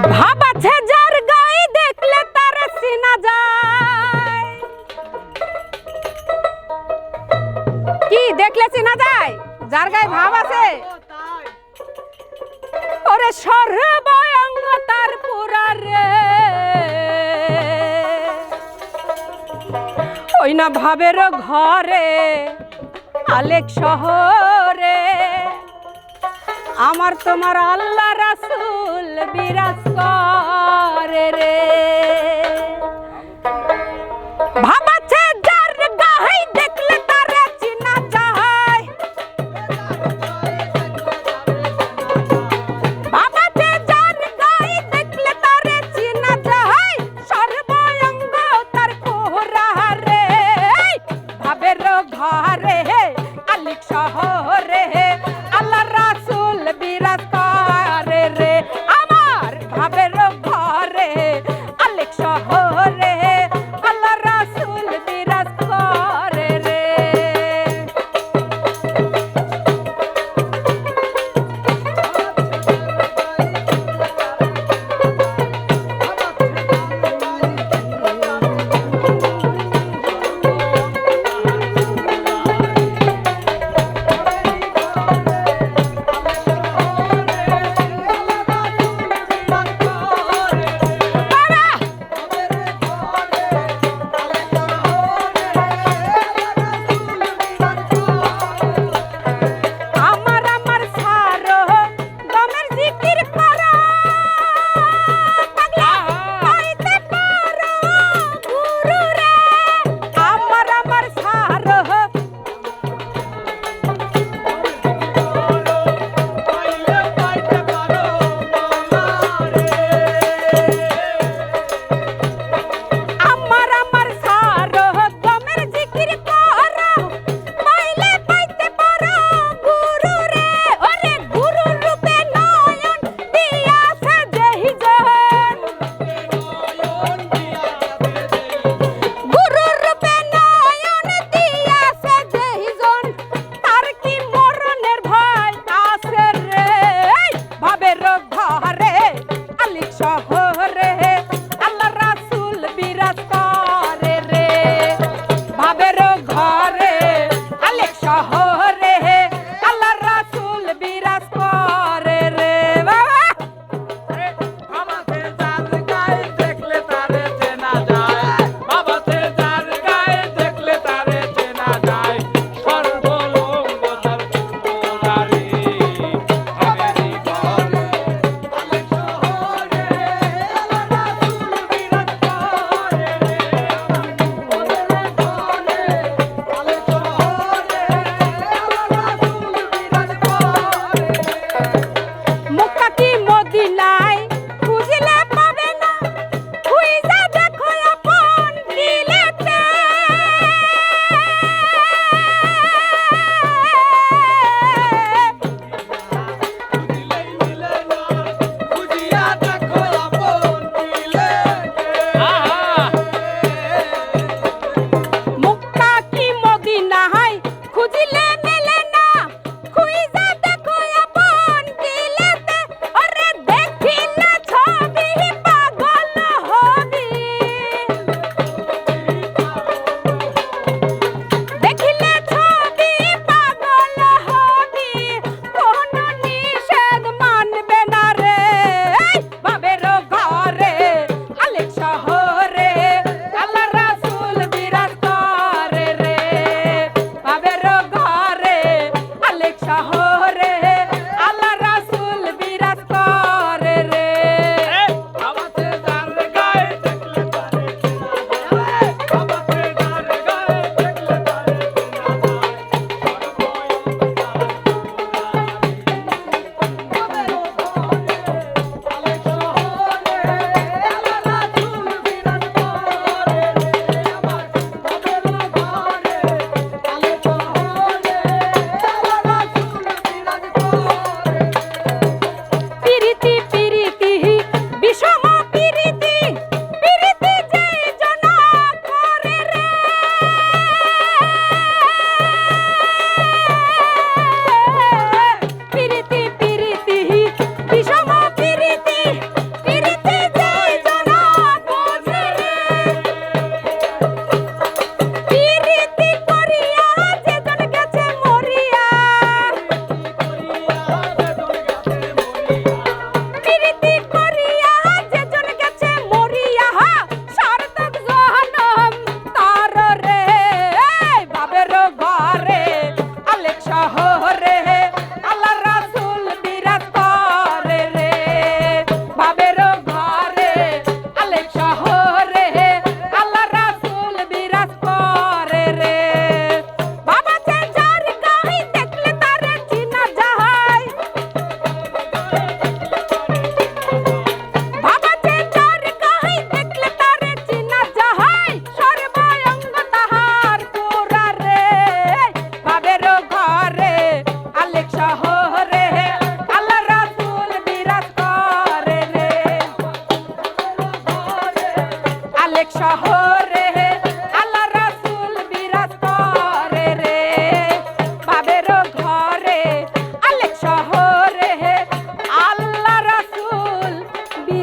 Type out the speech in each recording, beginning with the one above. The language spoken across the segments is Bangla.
ভাব আছে যার গায়ে দেখলে তার চিনা যায়। কি দেখলে চিনা যায়? যার গায়ে ভাব আছে। ওরে সর্বাঙ্গ তার পুরা রে, ওই না ভাবের ঘরে আলেক শহরে আমার তোমার আল্লাহ রাসূল বিরাজ করে রে। ভাব আছে যার গায়ে দেখলে তার চিনা যায়। ভাব আছে যার গায়ে দেখলে তার চিনা যায়। সর্বাঙ্গ তার পুরা রে, ভাবের ঘরে আলেক শহরে আল্লাহ রাসূল বিরাজ করে রে। আমার ভাবের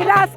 রাজ